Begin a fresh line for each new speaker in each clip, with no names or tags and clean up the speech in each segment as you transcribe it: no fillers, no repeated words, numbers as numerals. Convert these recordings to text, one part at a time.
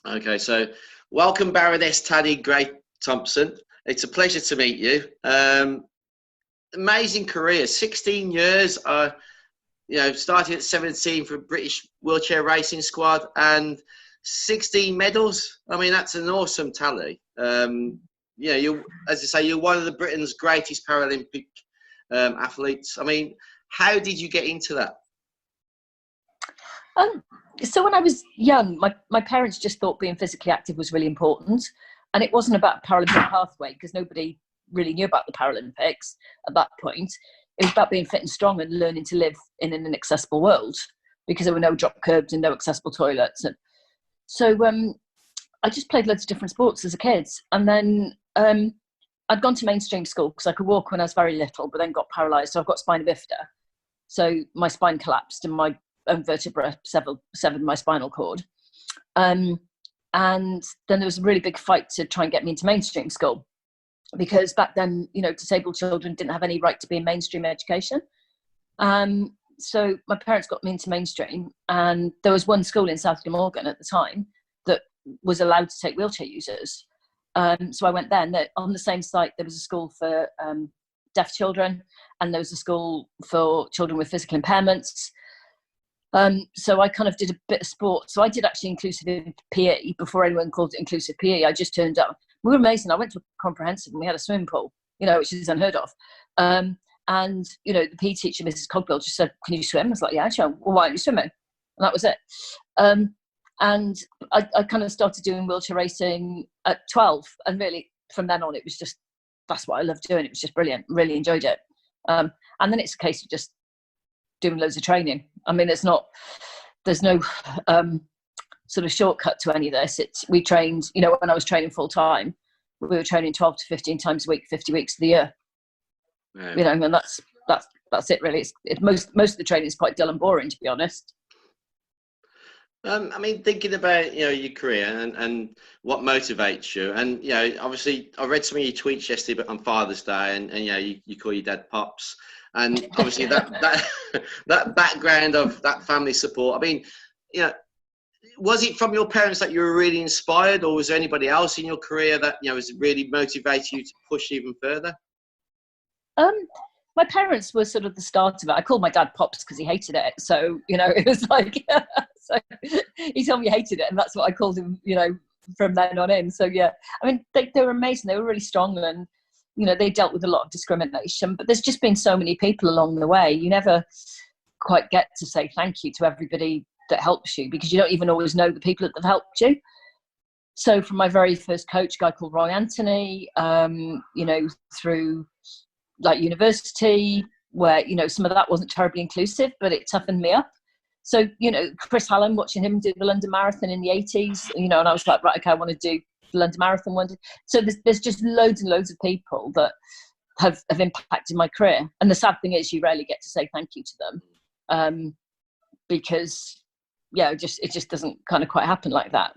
Okay, so welcome, Baroness Tanni Grey-Thompson. It's a pleasure to meet you. Amazing career, 16 years. Started at 17 for British wheelchair racing squad and 16 medals. I mean, that's an awesome tally. You, as I say, you're one of the Britain's greatest Paralympic athletes. I mean, how did you get into that?
So when I was young, my parents just thought being physically active was really important. And it wasn't about a Paralympic pathway because nobody really knew about the Paralympics at that point. It was about being fit and strong and learning to live in an inaccessible world because there were no drop curbs and no accessible toilets. And so I just played loads of different sports as a kid. And then I'd gone to mainstream school because I could walk when I was very little, but then got paralysed. So I've got spina bifida. So my spine collapsed and my own vertebra severed my spinal cord. And then there was a really big fight to try and get me into mainstream school because back then, disabled children didn't have any right to be in mainstream education. So my parents got me into mainstream, and there was one school in South Glamorgan at the time that was allowed to take wheelchair users. So I went there, and on the same site, there was a school for deaf children, and there was a school for children with physical impairments. So I kind of did a bit of sport. So I did actually inclusive PE before anyone called it inclusive PE. I just turned up. We were amazing. I went to a comprehensive and we had a swimming pool, which is unheard of. And, the PE teacher, Mrs. Cogbill, just said, "Can you swim?" I was like, "Yeah, sure." "Well, why aren't you swimming?" And that was it. And I kind of started doing wheelchair racing at 12. And really from then on, it was just, that's what I loved doing. It was just brilliant. Really enjoyed it. And then it's a case of just doing loads of training. I mean, there's no sort of shortcut to any of this. We trained, when I was training full time, we were training 12 to 15 times a week, 50 weeks of the year. Right. And that's it really. Most of the training is quite dull and boring, to be honest.
I mean, thinking about, your career and what motivates you, and, obviously I read some of your tweets yesterday on Father's Day, and you call your dad Pops, and obviously that background of that family support. I mean, was it from your parents that you were really inspired, or was there anybody else in your career that, has really motivated you to push even further?
My parents were sort of the start of it. I called my dad Pops because he hated it. So, it was like, so he told me he hated it, and that's what I called him, from then on in. So, yeah, I mean, they were amazing. They were really strong, and, they dealt with a lot of discrimination. But there's just been so many people along the way. You never quite get to say thank you to everybody that helps you because you don't even always know the people that have helped you. So from my very first coach, a guy called Roy Anthony, through like university where, some of that wasn't terribly inclusive, but it toughened me up. So, Chris Hallam, watching him do the London Marathon in the 80s, and I was like, right, okay, I want to do the London Marathon one day. So there's just loads and loads of people that have impacted my career. And the sad thing is you rarely get to say thank you to them because, it just doesn't kind of quite happen like that.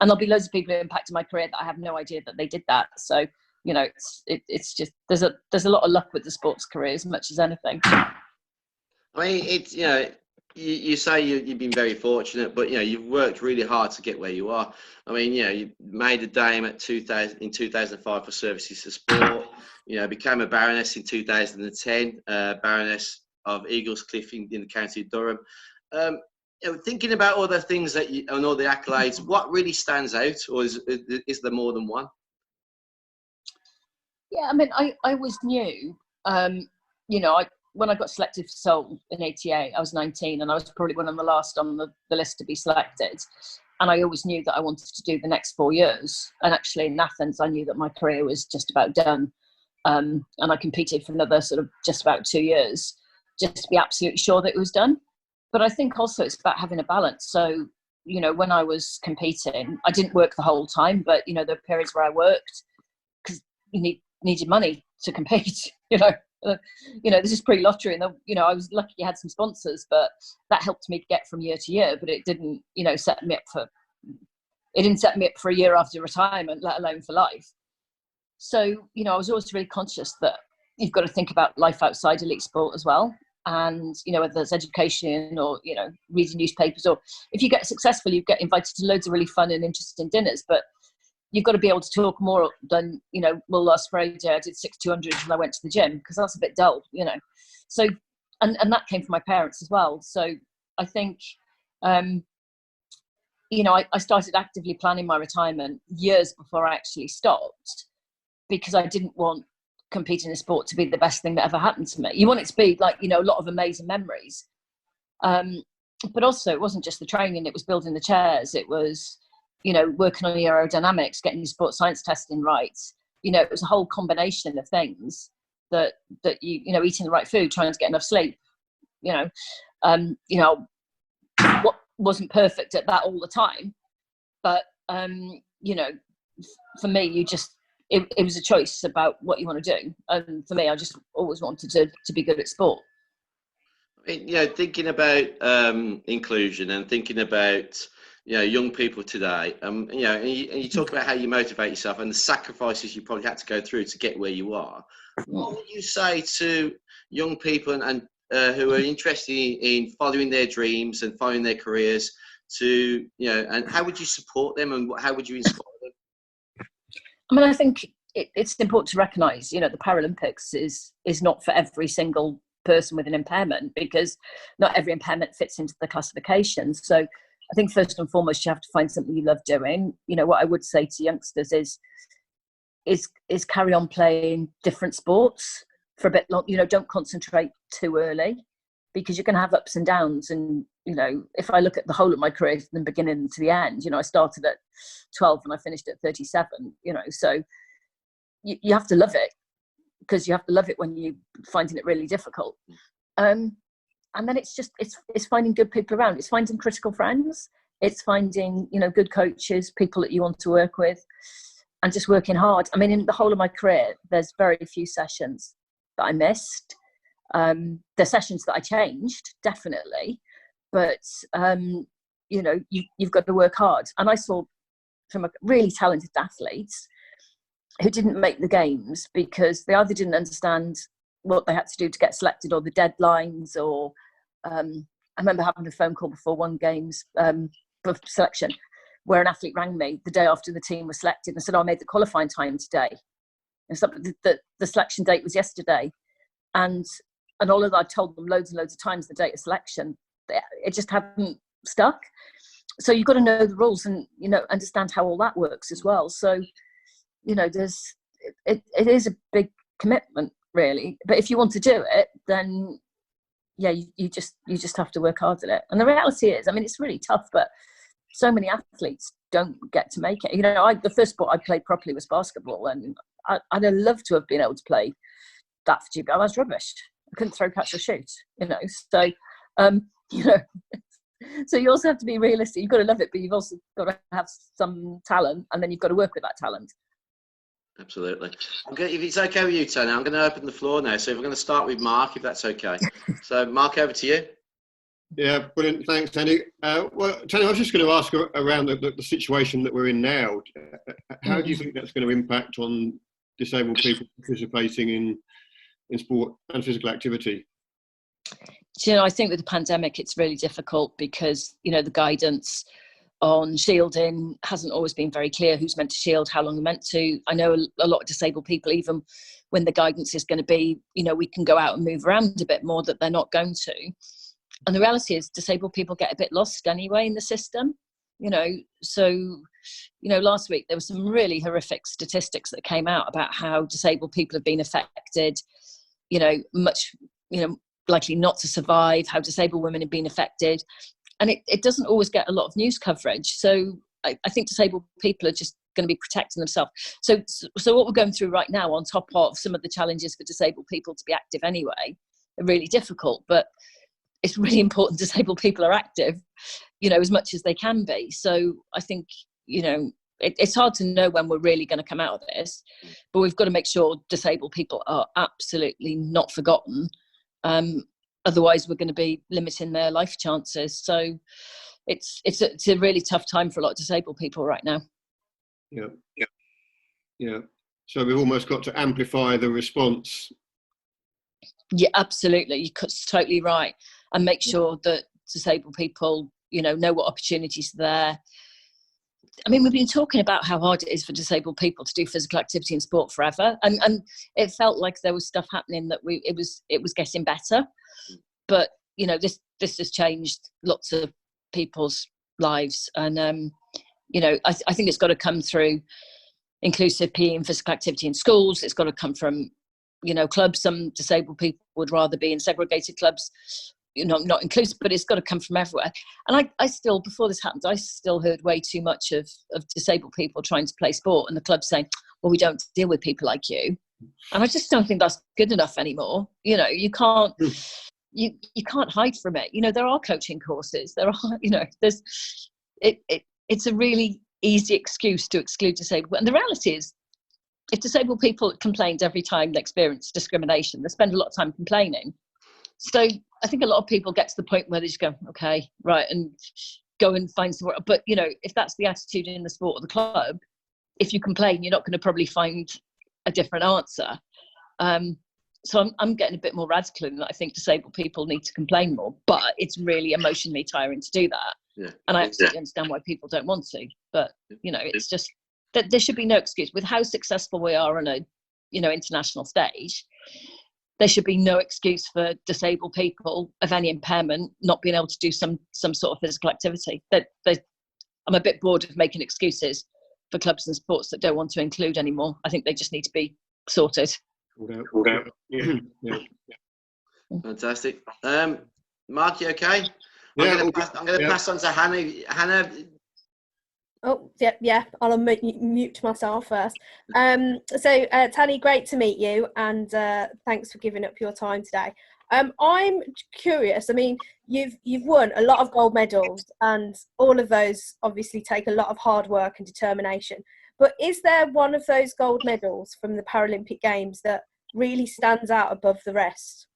And there'll be loads of people who impacted my career that I have no idea that they did that. So, it's just, there's a lot of luck with the sports career as much as anything.
I mean, it's, you say you've been very fortunate, but, you've worked really hard to get where you are. I mean, you made a Dame in 2005 for services to sport, became a Baroness in 2010, Baroness of Eaglescliffe in the county of Durham. Thinking about all the things and all the accolades, what really stands out, or is there more than one?
Yeah, I mean, I always knew, when I got selected for Seoul in '88, I was 19, and I was probably one of the last on the list to be selected. And I always knew that I wanted to do the next 4 years. And actually in Athens, I knew that my career was just about done. And I competed for another sort of just about 2 years, just to be absolutely sure that it was done. But I think also it's about having a balance. So, when I was competing, I didn't work the whole time, but, there were periods where I worked because you needed money to compete, this is pre-lottery, and I was lucky I had some sponsors, but that helped me get from year to year, but it didn't, set me up for a year after retirement, let alone for life. So, I was always really conscious that you've got to think about life outside elite sport as well. and whether that's education or reading newspapers, or if you get successful, you get invited to loads of really fun and interesting dinners, but you've got to be able to talk more than well, last Friday I did 6 200s and I went to the gym, because that's a bit dull. So and that came from my parents as well. So I think I started actively planning my retirement years before I actually stopped, because I didn't want competing in sport to be the best thing that ever happened to me. You want it to be like, a lot of amazing memories. But also it wasn't just the training, it was building the chairs. It was, working on your aerodynamics, getting your sports science testing right. It was a whole combination of things that eating the right food, trying to get enough sleep, what wasn't perfect at that all the time. But, for me, it was a choice about what you want to do. And for me, I just always wanted to be good at sport.
Thinking about inclusion and thinking about young people today, and you talk about how you motivate yourself and the sacrifices you probably had to go through to get where you are. What would you say to young people and who are interested in following their dreams and following their careers, and how would you support them, and how would you inspire them?
I mean, I think it's important to recognise, the Paralympics is not for every single person with an impairment, because not every impairment fits into the classification. So I think first and foremost, you have to find something you love doing. What I would say to youngsters is carry on playing different sports for a bit long. Don't concentrate too early, because you're going to have ups and downs. And if I look at the whole of my career from the beginning to the end, I started at 12 and I finished at 37. So you have to love it, because you have to love it when you're finding it really difficult. And then it's finding good people around. It's finding critical friends. It's finding good coaches, people that you want to work with, and just working hard. I mean, in the whole of my career, there's very few sessions that I missed. There's sessions that I changed, definitely, but you've got to work hard. And I saw some really talented athletes who didn't make the games because they either didn't understand what they had to do to get selected, or the deadlines, or I remember having a phone call before one games for selection, where an athlete rang me the day after the team was selected and said, I made the qualifying time today. And so the selection date was yesterday. And although I told them loads and loads of times the date of selection, it just hadn't stuck. So you've got to know the rules and, understand how all that works as well. So, it is a big commitment, really. But if you want to do it, then yeah, you just have to work hard at it. And the reality is, I mean, it's really tough, but so many athletes don't get to make it. The first sport I played properly was basketball, and I'd have loved to have been able to play that for GB. I was rubbish. I couldn't throw, catch, or shoot. So so you also have to be realistic. You've got to love it, but you've also got to have some talent, and then you've got to work with that talent.
Absolutely. If it's okay with you, Tanni, I'm going to open the floor now. So we're going to start with Mark, if that's okay. So Mark, over to you.
Yeah, brilliant. Thanks, Tanni. Well, Tanni, I was just going to ask around the situation that we're in now. How do you think that's going to impact on disabled people participating in sport and physical activity?
I think with the pandemic, it's really difficult because, the guidance on shielding hasn't always been very clear. Who's meant to shield, how long they're meant to. I know a lot of disabled people, even when the guidance is going to be, we can go out and move around a bit more, that they're not going to. And the reality is disabled people get a bit lost anyway in the system, So, last week there were some really horrific statistics that came out about how disabled people have been affected, much, likely not to survive, how disabled women have been affected. And it doesn't always get a lot of news coverage. So I think disabled people are just going to be protecting themselves. So what we're going through right now, on top of some of the challenges for disabled people to be active anyway, are really difficult. But it's really important disabled people are active, as much as they can be. So I think, it's hard to know when we're really going to come out of this, but we've got to make sure disabled people are absolutely not forgotten. Otherwise, we're going to be limiting their life chances. So it's a really tough time for a lot of disabled people right now.
Yeah. So we've almost got to amplify the response
Yeah, absolutely. You're totally right. And make sure that disabled people, know what opportunities are there. I mean, we've been talking about how hard it is for disabled people to do physical activity and sport forever, and it felt like there was stuff happening that it was getting better. But this has changed lots of people's lives, and I think it's got to come through inclusive PE and physical activity in schools. It's got to come from clubs. Some disabled people would rather be in segregated clubs, not inclusive, but it's got to come from everywhere. And I still, before this happened, I still heard way too much of disabled people trying to play sport and the club saying, well, we don't deal with people like you. And I just don't think that's good enough anymore. You can't, you can't hide from it. There are coaching courses. There are, it's a really easy excuse to exclude disabled. And the reality is, if disabled people complained every time they experience discrimination, they spend a lot of time complaining. So I think a lot of people get to the point where they just go, okay, right, and go and find somewhere. But, if that's the attitude in the sport or the club, if you complain, you're not going to probably find a different answer. So I'm getting a bit more radical in that. I think disabled people need to complain more, but it's really emotionally tiring to do that. Yeah. And I absolutely understand why people don't want to. But, it's just that there should be no excuse. With how successful we are on a, international stage, there should be no excuse for disabled people of any impairment not being able to do some sort of physical activity. I'm a bit bored of making excuses for clubs and sports that don't want to include anymore. I think they just need to be sorted.
Yeah.
Fantastic. Mark, you okay?
Yeah,
I'm going to pass on to Hannah. Hannah.
Oh, yeah. I'll mute myself first. So, Tanni, great to meet you, and thanks for giving up your time today. I'm curious. I mean, you've won a lot of gold medals, and all of those obviously take a lot of hard work and determination. But is there one of those gold medals from the Paralympic Games that really stands out above the rest?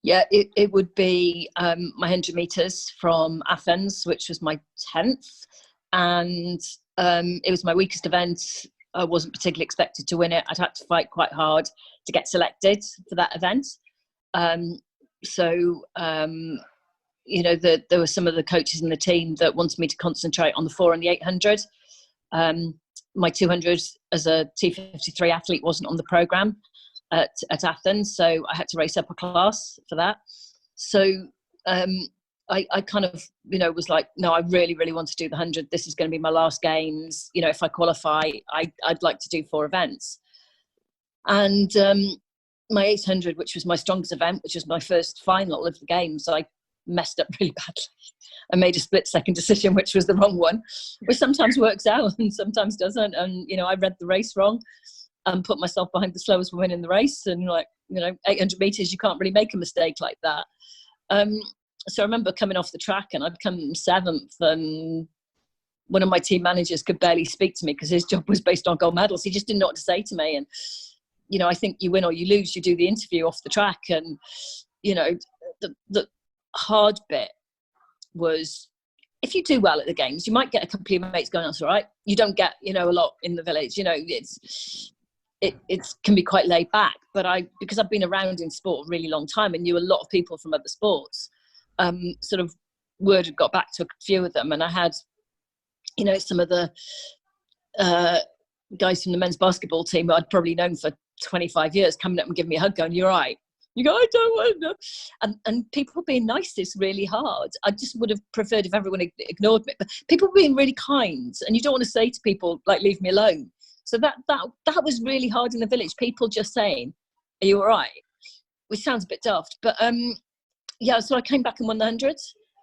Yeah, it would be my 100 metres from Athens, which was my 10th. And it was my weakest event. I wasn't particularly expected to win it. I'd had to fight quite hard to get selected for that event. There were some of the coaches in the team that wanted me to concentrate on the 4 and the 800. My 200 as a T53 athlete wasn't on the programme at Athens, so I had to race up a class for that. So I kind of, was like, no, I really, really want to do the 100. This is going to be my last games. If I qualify, I'd like to do 4 events. And my 800, which was my strongest event, which was my first final of the games, I messed up really badly. I made a split-second decision, which was the wrong one, which sometimes works out and sometimes doesn't. And, I read the race wrong and put myself behind the slowest woman in the race. And 800 metres, you can't really make a mistake like that. So I remember coming off the track and I'd come 7th, and one of my team managers could barely speak to me because his job was based on gold medals. He just didn't know what to say to me. And, I think you win or you lose, you do the interview off the track. And, the hard bit was, if you do well at the games, you might get a couple of your mates going, that's all right. You don't get, a lot in the village, it can be quite laid back. But because I've been around in sport a really long time and knew a lot of people from other sports, sort of word had got back to a few of them. And I had, some of the guys from the men's basketball team who I'd probably known for 25 years coming up and giving me a hug going, you're right. You go, I don't want to. And people being nice is really hard. I just would have preferred if everyone ignored me. But people being really kind, and you don't want to say to people, like, leave me alone. So that was really hard in the village. People just saying, are you all right? Which sounds a bit daft. But so I came back and won the 100.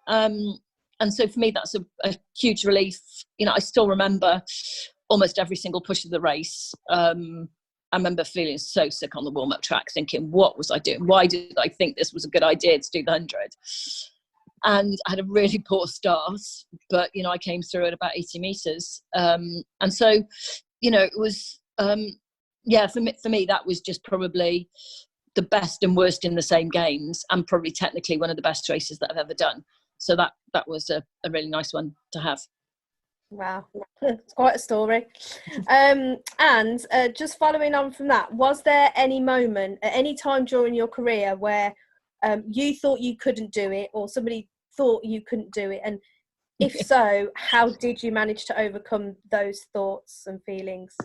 And so for me, that's a huge relief. I still remember almost every single push of the race. I remember feeling so sick on the warm-up track, thinking, what was I doing? Why did I think this was a good idea to do the 100? And I had a really poor start, but, I came through at about 80 metres. And so, it was, for me, that was just probably the best and worst in the same games, and probably technically one of the best races that I've ever done. So that was a really nice one to have.
Wow, it's quite a story. And just following on from that, was there any moment at any time during your career where you thought you couldn't do it, or somebody thought you couldn't do it? And if so, how did you manage to overcome those thoughts and feelings?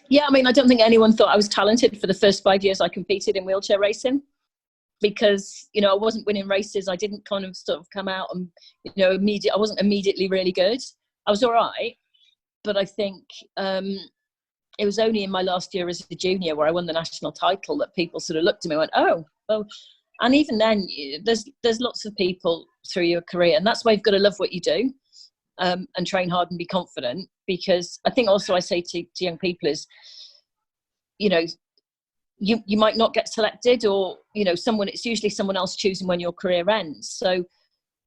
Yeah, I mean, I don't think anyone thought I was talented for the first 5 years I competed in wheelchair racing, because, you know, I wasn't winning races. I didn't kind of sort of come out and, you know, I wasn't immediately really good. I was all right, but I think it was only in my last year as a junior where I won the national title that people sort of looked at me and went, oh, well. And even then, there's lots of people through your career, and that's why you've got to love what you do, and train hard and be confident. Because I think also I say to young people is, you know, you might not get selected, or, you know, it's usually someone else choosing when your career ends. So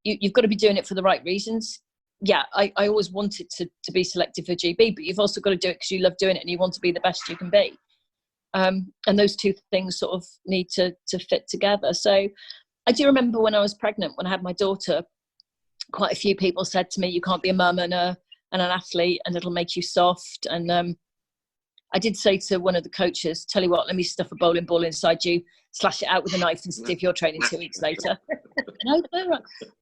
you've got to be doing it for the right reasons. Yeah, I always wanted to be selected for GB, but you've also got to do it because you love doing it and you want to be the best you can be. And those two things sort of need to fit together. So I do remember when I was pregnant, when I had my daughter, quite a few people said to me, you can't be a mum and an athlete, and it'll make you soft. And I did say to one of the coaches, tell you what, let me stuff a bowling ball inside you, slash it out with a knife and see if you're training 2 weeks later. No,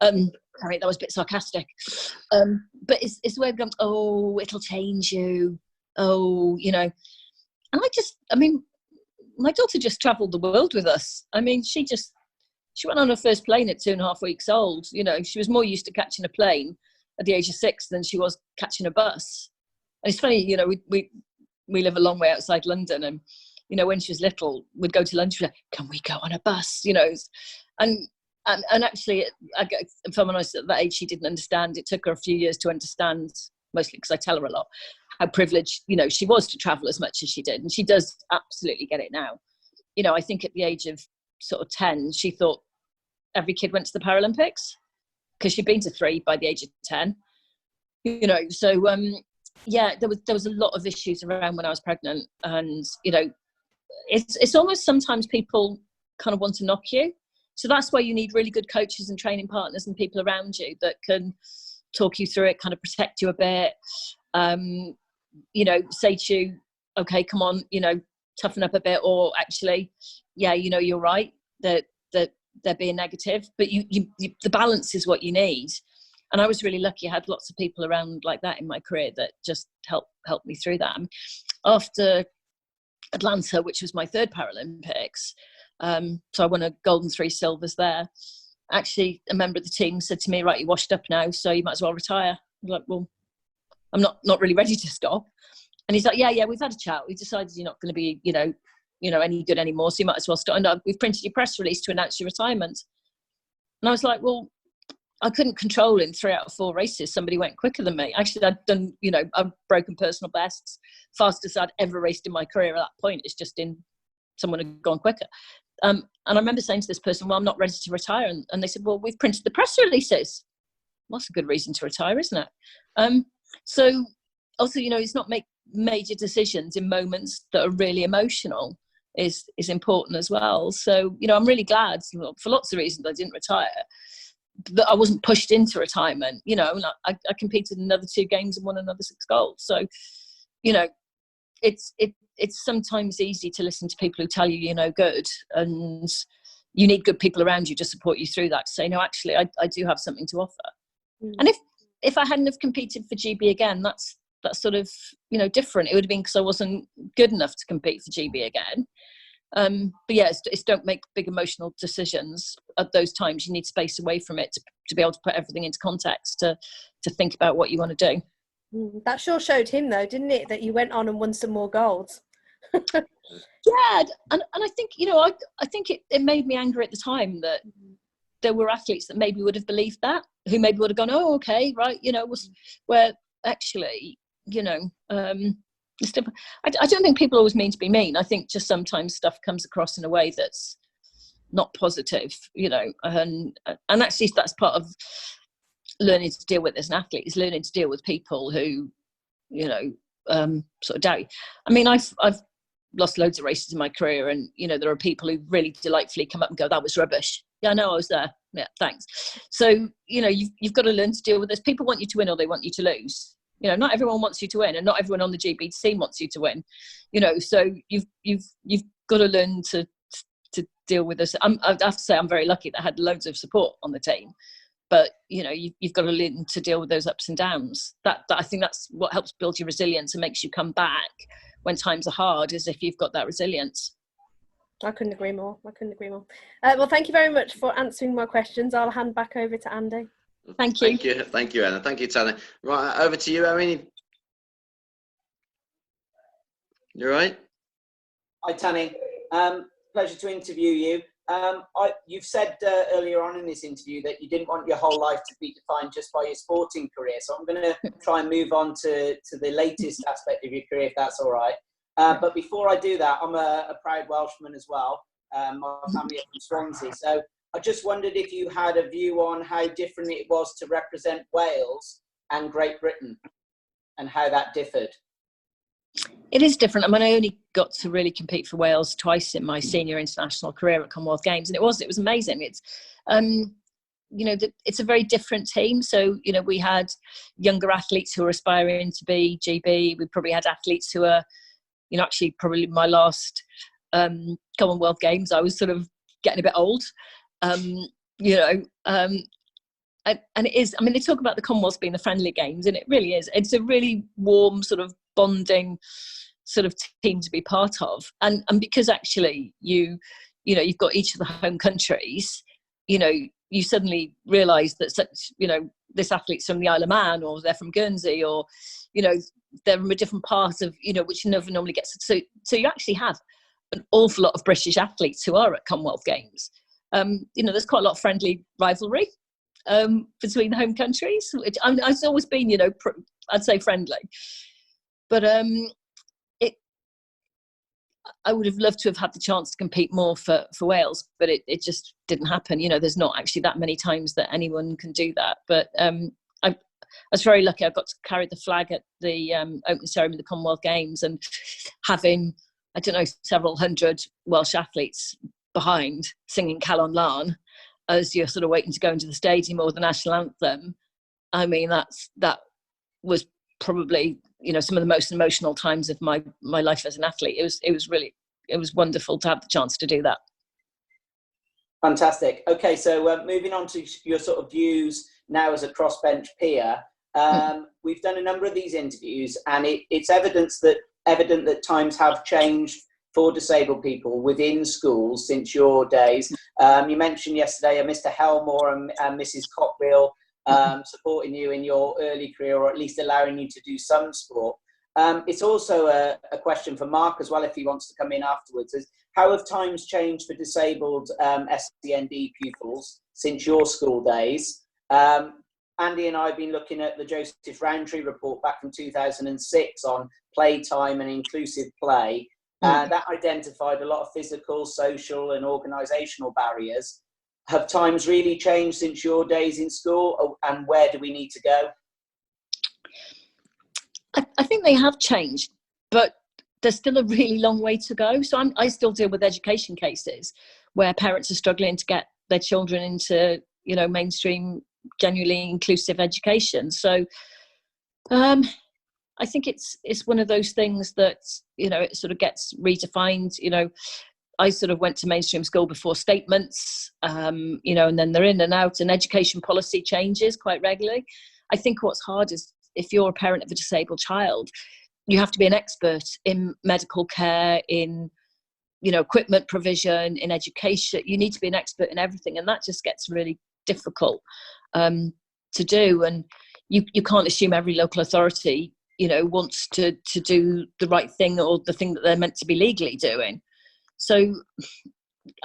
sorry, that was a bit sarcastic. But it's the way of going, oh, it'll change you. Oh, you know. And I mean, my daughter just travelled the world with us. I mean, she went on her first plane at 2.5 weeks old. You know, she was more used to catching a plane at the age of 6 than she was catching a bus. And it's funny, you know, we live a long way outside London, and, you know, when she was little, we'd go to lunch, we'd say, can we go on a bus? You know, and actually, if I'm honest, at that age, she didn't understand. It took her a few years to understand, mostly because I tell her a lot, how privileged, you know, she was to travel as much as she did. And she does absolutely get it now. You know, I think at the age of sort of 10, she thought every kid went to the Paralympics, because she'd been to 3 by the age of 10. You know, so yeah, there was a lot of issues around when I was pregnant, and, you know, it's almost sometimes people kind of want to knock you. So that's why you need really good coaches and training partners and people around you that can talk you through it, kind of protect you a bit. You know, say to you, okay, come on, you know, toughen up a bit, or actually, yeah, you know, you're right, that they're being negative, but you the balance is what you need. And I was really lucky. I had lots of people around like that in my career that just helped me through that. After Atlanta, which was my 3rd Paralympics, so I won a gold and 3 silvers there. Actually, a member of the team said to me, right, you're washed up now, so you might as well retire. I'm like, well, I'm not really ready to stop. And he's like, yeah, we've had a chat. We decided you're not going to be, you know, any good anymore, so you might as well start. And we've printed your press release to announce your retirement. And I was like, well, I couldn't control in 3 out of 4 races. Somebody went quicker than me. Actually, I'd done, you know, I've broken personal bests. Fastest I'd ever raced in my career at that point. It's just in someone had gone quicker. And I remember saying to this person, well, I'm not ready to retire. And they said, well, we've printed the press releases. Well, that's a good reason to retire, isn't it? So also, you know, it's not make major decisions in moments that are really emotional is important as well. So, you know, I'm really glad, for lots of reasons, I didn't retire, that I wasn't pushed into retirement. You know, I competed in another 2 games and won another 6 golds. So, you know, it's sometimes easy to listen to people who tell you you're no good, and you need good people around you to support you through that, to say, no, actually, I do have something to offer. And if I hadn't have competed for GB again, that's sort of, you know, different. It would have been because I wasn't good enough to compete for GB again. But yeah, it's don't make big emotional decisions at those times. You need space away from it to be able to put everything into context, to think about what you want to do.
That sure showed him, though, didn't it, that you went on and won some more golds?
Yeah, and I think, you know, I think it made me angry at the time that there were athletes that maybe would have believed that, who maybe would have gone, oh, okay, right, you know, where actually, you know, I don't think people always mean to be mean. I think just sometimes stuff comes across in a way that's not positive, you know, and actually that's part of learning to deal with as an athlete, is learning to deal with people who, you know, sort of doubt you. I mean, I've lost loads of races in my career, and, you know, there are people who really delightfully come up and go, that was rubbish. Yeah, I know, I was there. Yeah, thanks. So, you know, you've got to learn to deal with this. People want you to win or they want you to lose. You know, not everyone wants you to win, and not everyone on the GB team wants you to win. You know, so you've got to learn to deal with this. I have to say, I'm very lucky that I had loads of support on the team. But you know, you've got to learn to deal with those ups and downs. That I think that's what helps build your resilience and makes you come back when times are hard. Is if you've got that resilience.
I couldn't agree more. Well, thank you very much for answering my questions. I'll hand back over to Andy.
Thank you.
Thank you, Anna. Thank you, Tanni. Right, over to you, Irene. You all right?
Hi, Tanni. Pleasure to interview you. You've said earlier on in this interview that you didn't want your whole life to be defined just by your sporting career. So I'm going to try and move on to the latest aspect of your career, if that's all right. But before I do that, I'm a proud Welshman as well. My family are from Swansea. So I just wondered if you had a view on how different it was to represent Wales and Great Britain and how that differed.
It is different. I mean, I only got to really compete for Wales twice in my senior international career at Commonwealth Games, and it was amazing. It's, you know, it's a very different team. So, you know, we had younger athletes who were aspiring to be GB. We probably had athletes who are, you know, actually probably my last Commonwealth Games, I was sort of getting a bit old, you know, and it is, I mean, they talk about the Commonwealths being the friendly games, and it really is. It's a really warm sort of bonding sort of team to be part of. And because actually you know, you've got each of the home countries, you know, you suddenly realise that such, you know, this athlete's from the Isle of Man, or they're from Guernsey, or, you know, they're from a different part of, you know, which never normally gets. So you actually have an awful lot of British athletes who are at Commonwealth Games. You know, there's quite a lot of friendly rivalry between the home countries, which it's always been, you know, I'd say friendly. But I would have loved to have had the chance to compete more for Wales, but it just didn't happen. You know, there's not actually that many times that anyone can do that. But I was very lucky. I got to carry the flag at the opening ceremony of the Commonwealth Games, and having, I don't know, several hundred Welsh athletes behind singing Calon Lan as you're sort of waiting to go into the stadium or the national anthem. I mean, that was probably, you know, some of the most emotional times of my life as an athlete. It was wonderful to have the chance to do that.
Fantastic. Okay, so moving on to your sort of views now as a crossbench peer. We've done a number of these interviews, and it's evident that times have changed for disabled people within schools since your days. You mentioned yesterday Mr. Helmore and Mrs. Cockrell supporting you in your early career, or at least allowing you to do some sport. It's also a question for Mark as well, if he wants to come in afterwards, is how have times changed for disabled SEND pupils since your school days? Andy and I have been looking at the Joseph Rowntree report back from 2006 on playtime and inclusive play. That identified a lot of physical, social and organisational barriers. Have times really changed since your days in school, and where do we need to go?
I think they have changed, but there's still a really long way to go. So I still deal with education cases where parents are struggling to get their children into, you know, mainstream, genuinely inclusive education. So I think it's one of those things that, you know, it sort of gets redefined. You know, I sort of went to mainstream school before statements, you know, and then they're in and out, and education policy changes quite regularly. I think what's hard is if you're a parent of a disabled child, you have to be an expert in medical care, in, you know, equipment provision, in education. You need to be an expert in everything, and that just gets really difficult to do. And you can't assume every local authority, you know, wants to do the right thing, or the thing that they're meant to be legally doing. So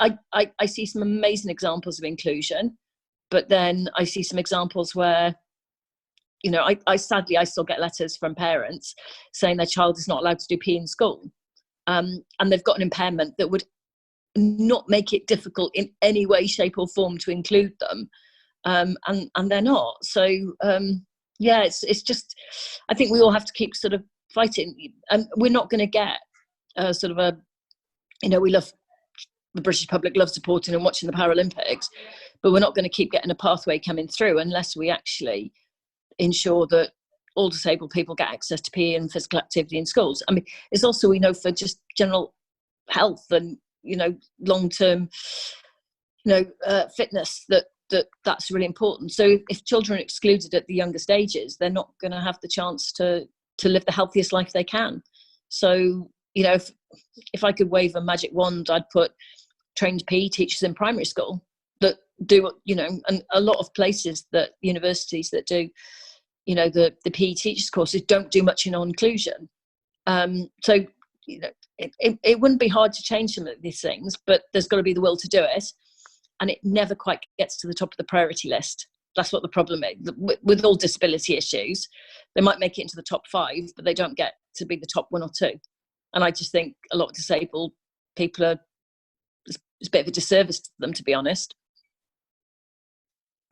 I see some amazing examples of inclusion, but then I see some examples where, you know, I sadly, I still get letters from parents saying their child is not allowed to do PE in school. And they've got an impairment that would not make it difficult in any way, shape or form to include them. And they're not. So, yeah, it's just, I think we all have to keep sort of fighting. And we're not going to get sort of a, you know, we love the British public love supporting and watching the Paralympics, but we're not going to keep getting a pathway coming through unless we actually ensure that all disabled people get access to PE and physical activity in schools. I mean, it's also, we know, for just general health and, you know, long-term, you know, fitness, that's really important. So if children are excluded at the younger stages, they're not going to have the chance to live the healthiest life they can. So, you know, if I could wave a magic wand, I'd put trained PE teachers in primary school that do, you know, and a lot of places, that universities that do, you know, the PE teachers courses don't do much in inclusion. So, you know, it wouldn't be hard to change some of these things, but there's got to be the will to do it. And it never quite gets to the top of the priority list. That's what the problem is. With all disability issues, they might make it into the top 5, but they don't get to be the top 1 or 2. And I just think a lot of disabled people are, it's a bit of a disservice to them, to be honest.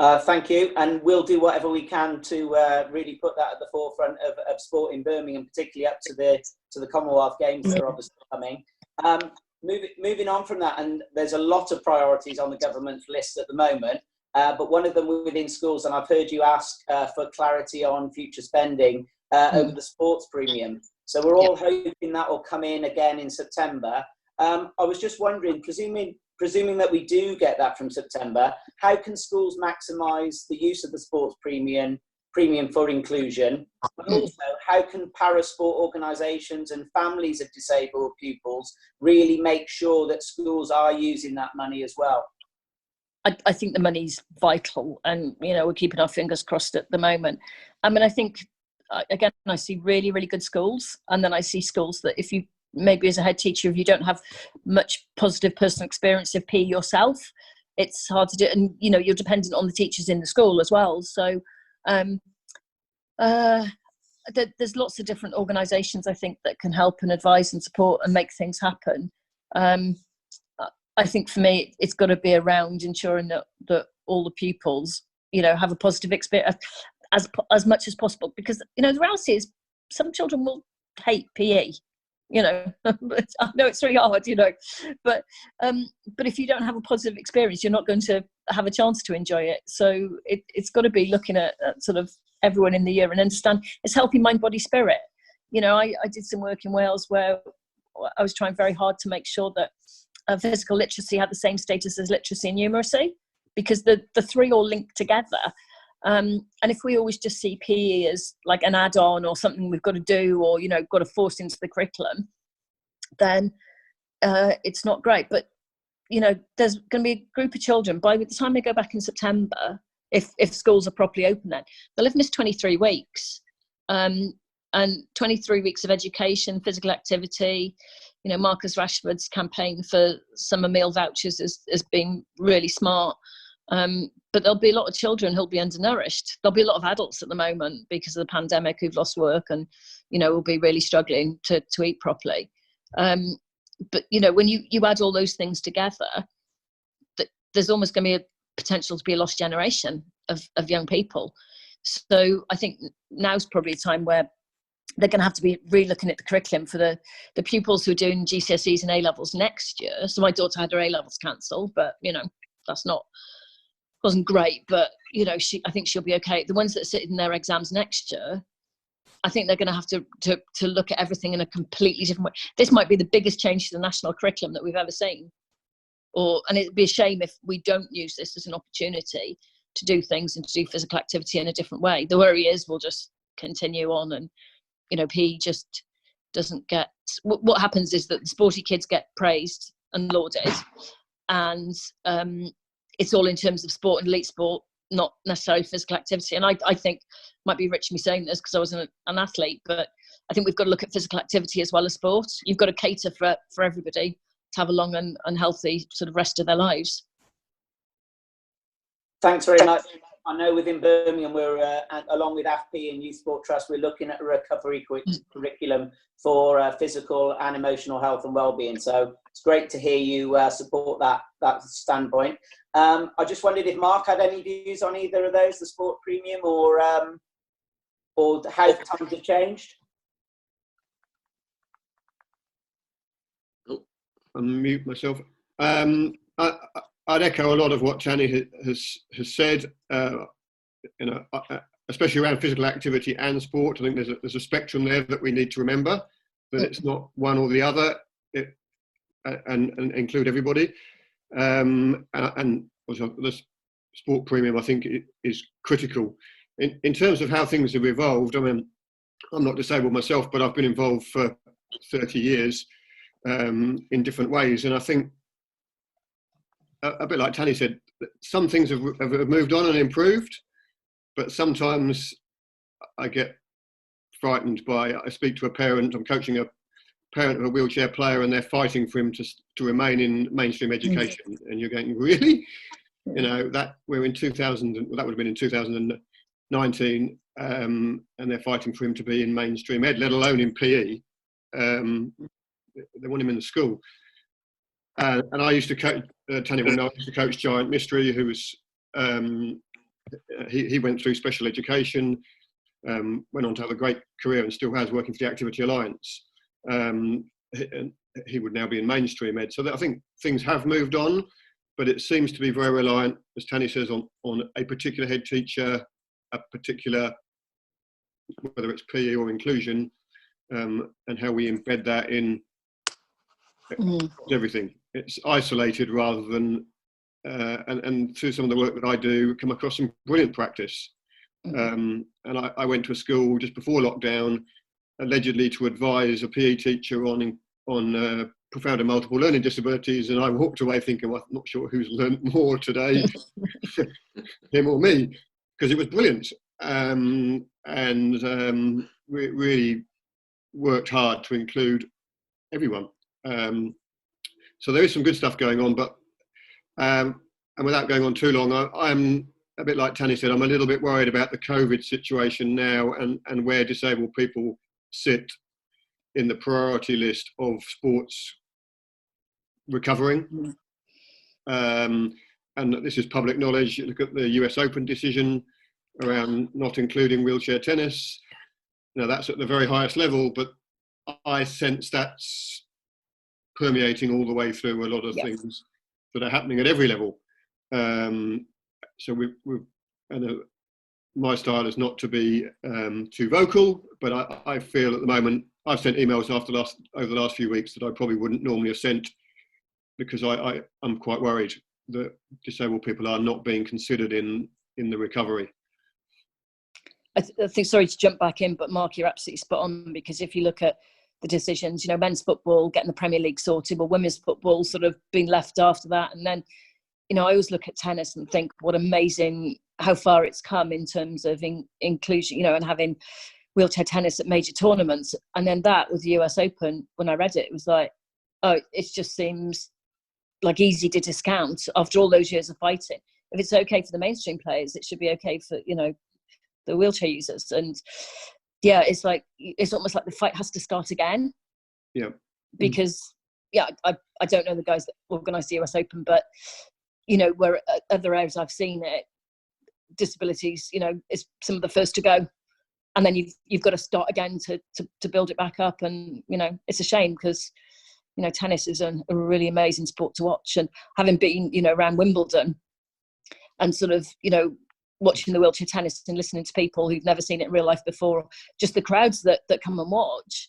Thank you, and we'll do whatever we can to really put that at the forefront of sport in Birmingham, particularly up to the Commonwealth Games that are obviously coming. Moving on from that, and there's a lot of priorities on the government's list at the moment, but one of them within schools, and I've heard you ask for clarity on future spending over the sports premium. So we're all hoping that will come in again in September. I was just wondering, presuming that we do get that from September, how can schools maximise the use of the sports premium for inclusion? And also, how can para-sport organisations and families of disabled pupils really make sure that schools are using that money as well?
I think the money's vital, and, you know, we're keeping our fingers crossed at the moment. I mean, I think, again, I see really, really good schools, and then I see schools that, if you, maybe as a head teacher, if you don't have much positive personal experience of PE yourself, it's hard to do. And, you know, you're dependent on the teachers in the school as well. So there's lots of different organisations, I think, that can help and advise and support and make things happen. I think for me, it's got to be around ensuring that all the pupils, you know, have a positive experience as much as possible, because, you know, the reality is some children will hate PE. You know, I know it's really hard, you know, but if you don't have a positive experience, you're not going to have a chance to enjoy it. So it's got to be looking at sort of everyone in the year and understand it's healthy mind, body, spirit. You know, I did some work in Wales where I was trying very hard to make sure that physical literacy had the same status as literacy and numeracy, because the three all link together. And if we always just see PE as like an add-on or something we've got to do, or, you know, got to force into the curriculum, then it's not great. But, you know, there's going to be a group of children, by the time they go back in September, if schools are properly open, then they'll have missed 23 weeks. And 23 weeks of education, physical activity. You know, Marcus Rashford's campaign for summer meal vouchers has been really smart. But there'll be a lot of children who'll be undernourished. There'll be a lot of adults at the moment because of the pandemic who've lost work and, you know, will be really struggling to eat properly. But, you know, when you add all those things together, there's almost going to be a potential to be a lost generation of young people. So I think now's probably a time where they're going to have to be re-looking at the curriculum for the pupils who are doing GCSEs and A-levels next year. So my daughter had her A-levels cancelled, but, you know, wasn't great, but, you know, I think she'll be okay. The ones that sit in their exams next year, I think they're going to have to look at everything in a completely different way. This might be the biggest change to the national curriculum that we've ever seen. And it'd be a shame if we don't use this as an opportunity to do things and to do physical activity in a different way. The worry is we'll just continue on, and, you know, PE just doesn't get... What happens is that the sporty kids get praised and lauded, and it's all in terms of sport and elite sport, not necessarily physical activity. And I think, might be rich me saying this because I was an athlete, but I think we've got to look at physical activity as well as sport. You've got to cater for everybody to have a long and healthy sort of rest of their lives.
Thanks very much. I know within Birmingham, we're, along with AFP and Youth Sport Trust, we're looking at a recovery curriculum for physical and emotional health and well-being. So it's great to hear you support that standpoint. I just wondered if Mark had any views on either of those, the sport premium or how times have changed.
Unmute myself. I'd echo a lot of what Tanni has said. Especially around physical activity and sport. I think there's a spectrum there that we need to remember, that it's not one or the other, and include everybody. And also the sport premium, I think, is critical. In terms of how things have evolved, I mean, I'm not disabled myself, but I've been involved for 30 years in different ways. And I think, a bit like Tanni said, some things have moved on and improved, but sometimes I get frightened by, I speak to a parent, I'm coaching a parent of a wheelchair player, and they're fighting for him to remain in mainstream education. And you're going, really? You know, that we're in 2000, that would have been in 2019, and they're fighting for him to be in mainstream ed, let alone in PE. They want him in the school. And I used to coach, Tanni will know, I used to coach Giant Mystery, who was, he went through special education, went on to have a great career and still has, working for the Activity Alliance. He would now be in mainstream ed. So I think things have moved on, but it seems to be very reliant, as Tanni says, on a particular head teacher, a particular, whether it's PE or inclusion, and how we embed that in everything. It's isolated rather than, and through some of the work that I do, come across some brilliant practice. And I went to a school just before lockdown, allegedly to advise a PE teacher on profound and multiple learning disabilities, and I walked away thinking, well, I'm not sure who's learned more today, him or me, because it was brilliant. We really worked hard to include everyone. So there is some good stuff going on, but and without going on too long, I'm a bit like Tanni said, I'm a little bit worried about the COVID situation now, and where disabled people sit in the priority list of sports recovering. And this is public knowledge. You look at the US Open decision around not including wheelchair tennis. Now that's at the very highest level, but I sense that's permeating all the way through a lot of things that are happening at every level. So my style is not to be too vocal, but I feel at the moment, I've sent emails over the last few weeks that I probably wouldn't normally have sent, because I'm quite worried that disabled people are not being considered in the recovery.
I think, sorry to jump back in, but Mark, you're absolutely spot on, because if you look at the decisions, you know, men's football getting the Premier League sorted, but women's football sort of being left after that. And then, you know, I always look at tennis and think what amazing, how far it's come in terms of inclusion, you know, and having wheelchair tennis at major tournaments. And then that with the US Open, when I read it, it was like, oh, it just seems like easy to discount after all those years of fighting. If it's okay for the mainstream players, it should be okay for, you know, the wheelchair users. And yeah, it's like, it's almost like the fight has to start again.
Yeah.
Because I don't know the guys that organised the US Open, but you know, where other areas I've seen it, disabilities, you know, is some of the first to go, and then you've got to start again to build it back up. And you know, it's a shame, because you know, tennis is a really amazing sport to watch, and having been, you know, around Wimbledon and sort of, you know, watching the wheelchair tennis and listening to people who've never seen it in real life before, just the crowds that come and watch,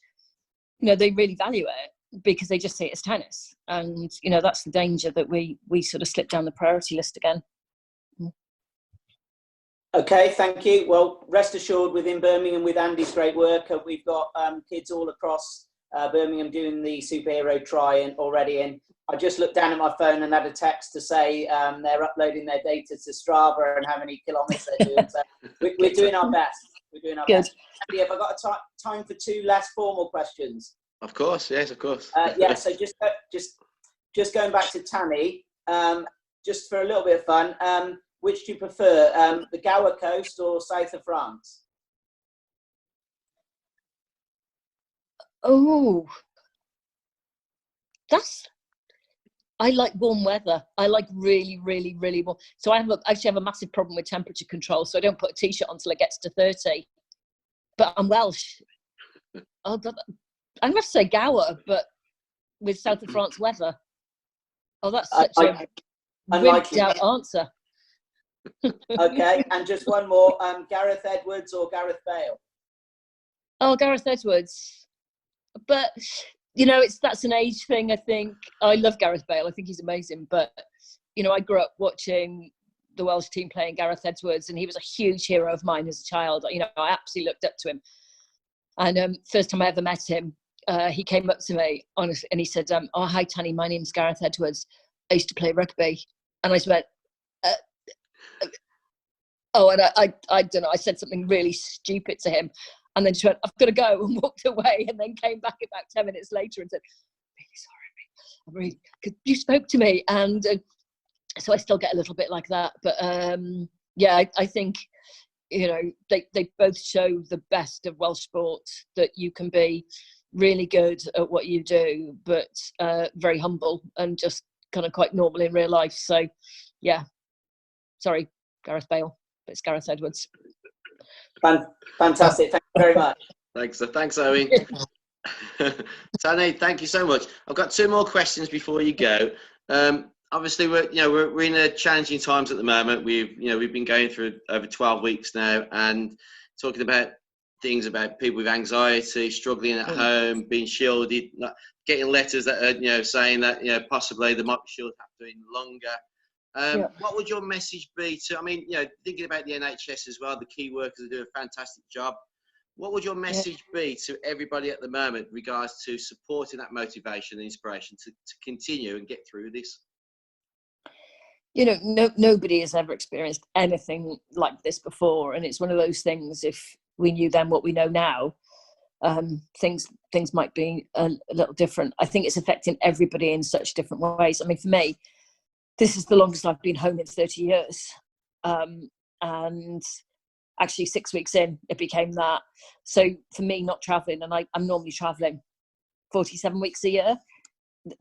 you know, they really value it because they just see it as tennis. And, you know, that's the danger, that we sort of slip down the priority list again.
Okay, thank you. Well, rest assured, within Birmingham, with Andy's great work, we've got kids all across Birmingham doing the superhero try already. And I just looked down at my phone and had a text to say they're uploading their data to Strava and how many kilometres they're doing. So we're doing our best. We're doing our best. Andy, have I got time for two less formal questions?
Of course, yes, of course.
Yeah, so just going back to Tanni, just for a little bit of fun, which do you prefer, the Gower coast or south of France?
Oh, I like warm weather. I like really, really, really warm. So I actually have a massive problem with temperature control, so I don't put a t-shirt on until it gets to 30. But I'm Welsh. I'm going to say Gower, but with south of France weather. Oh, that's such a
unlikely.
rigged out answer.
Okay, and just one more, Gareth Edwards or Gareth Bale?
Oh, Gareth Edwards. But, that's an age thing, I think. I love Gareth Bale. I think he's amazing. But, I grew up watching the Welsh team playing Gareth Edwards, and he was a huge hero of mine as a child. I absolutely looked up to him. And first time I ever met him, he came up to me, honestly, and he said, "Oh, hi, Tanni, my name's Gareth Edwards. I used to play rugby." And I just went, oh, and I don't know, I said something really stupid to him, and then just went, "I've got to go," and walked away, and then came back about 10 minutes later and said, "Really sorry, because you spoke to me." And so I still get a little bit like that. But yeah, I think, they both show the best of Welsh sport, that you can be really good at what you do, but very humble and just kind of quite normal in real life. So yeah, sorry, Gareth Bale, but it's Gareth Edwards.
Fantastic, thank you very much.
Thanks, Owen. Tanni, thank you so much. I've got 2 more questions before you go. Obviously, we're in a challenging times at the moment. We've been going through over 12 weeks now, and talking about things about people with anxiety, struggling at home, being shielded, getting letters that are saying that possibly they might be shielded after doing longer. What would your message be to? I mean, thinking about the NHS as well, the key workers are doing a fantastic job. What would your message be to everybody at the moment in regards to supporting that motivation and inspiration to continue and get through this?
Nobody has ever experienced anything like this before, and it's one of those things, if we knew then what we know now, things might be a little different. I think it's affecting everybody in such different ways. I mean, for me, this is the longest I've been home in 30 years. And actually 6 weeks in, it became that. So for me, not traveling, and I'm normally traveling 47 weeks a year,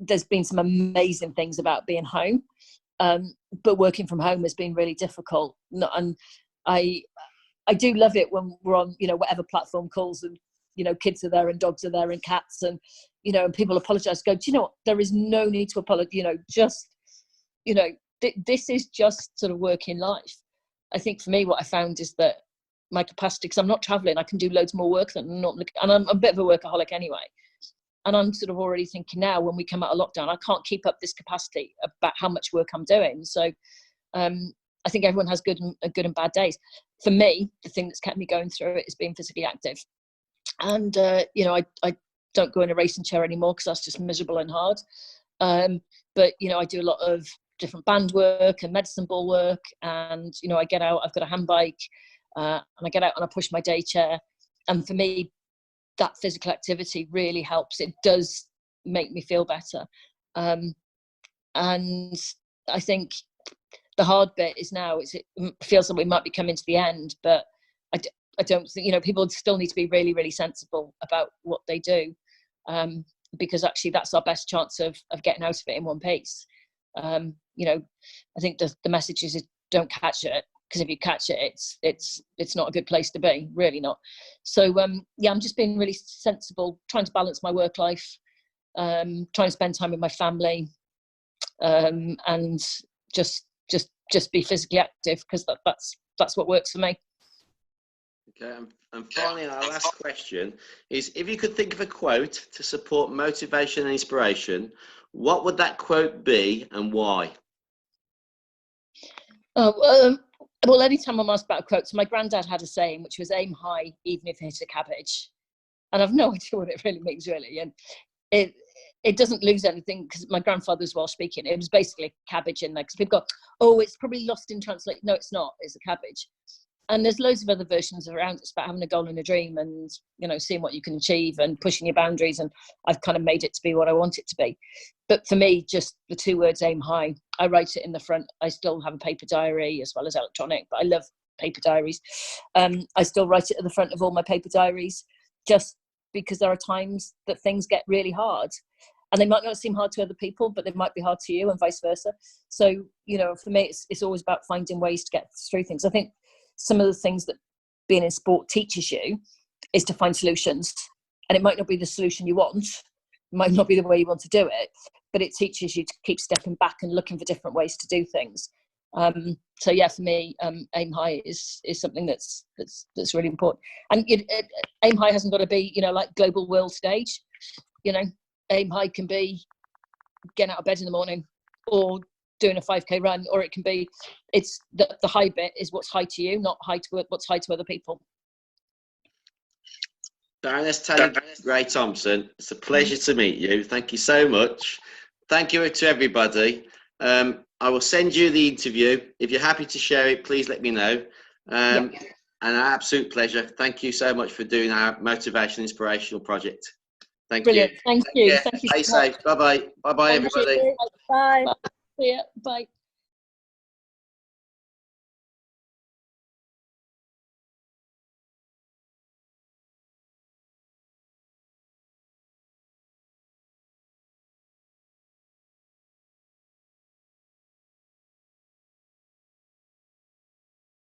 there's been some amazing things about being home. But working from home has been really difficult. And I do love it when we're on, whatever platform calls, and, kids are there and dogs are there and cats, and, and people apologize, go, "Do you know what? There is no need to apologize, this is just sort of working life." I think for me, what I found is that my capacity, because I'm not traveling, I can do loads more work than not, and I'm a bit of a workaholic anyway. And I'm sort of already thinking now, when we come out of lockdown, I can't keep up this capacity about how much work I'm doing. So I think everyone has good and bad days. For me, the thing that's kept me going through it is being physically active. And, I don't go in a racing chair anymore because that's just miserable and hard. But, I do a lot of different band work and medicine ball work. And, I get out, I've got a hand bike, and I get out and I push my day chair. And for me, that physical activity really helps. It does make me feel better. And I think the hard bit is now, it feels like we might be coming to the end, but I don't think, people still need to be really, really sensible about what they do, because actually that's our best chance of getting out of it in one piece. I think the message is don't catch it, because if you catch it, it's not a good place to be, really not. So I'm just being really sensible, trying to balance my work life, trying to spend time with my family, and just be physically active, because that's what works for me.
Okay, and finally, our last question is: if you could think of a quote to support motivation and inspiration, what would that quote be and why?
Well, anytime I'm asked about a quote, so my granddad had a saying, which was "aim high, even if you hit a cabbage," and I've no idea what it really means, really. And it doesn't lose anything, because my grandfather's Welsh speaking. It was basically cabbage in there, because people go, "Oh, it's probably lost in translation." No, it's not. It's a cabbage. And there's loads of other versions around. It's about having a goal and a dream, and seeing what you can achieve and pushing your boundaries. And I've kind of made it to be what I want it to be. But for me, just the 2 words, aim high. I write it in the front. I still have a paper diary as well as electronic, but I love paper diaries. I still write it at the front of all my paper diaries, just because there are times that things get really hard, and they might not seem hard to other people, but they might be hard to you, and vice versa. So, for me, it's always about finding ways to get through things. I think some of the things that being in sport teaches you is to find solutions, and it might not be the solution you want, it might not be the way you want to do it, but it teaches you to keep stepping back and looking for different ways to do things. So yeah, for me, aim high is something that's really important. And aim high hasn't got to be, you know, like global world stage. You know, aim high can be getting out of bed in the morning, or doing a 5k run, or it can be, it's the high bit is what's high to you, not what's high to other people.
Baroness Tanni Grey-Thompson, it's a pleasure to meet you. Thank you so much. Thank you to everybody. I will send you the interview. If you're happy to share it, please let me know. And an absolute pleasure. Thank you so much for doing our motivational, inspirational project. Thank
Brilliant.
you.
Thank you. Thank you.
Stay safe. Bye-bye. Bye-bye, everybody.
Bye.
See ya. Bye.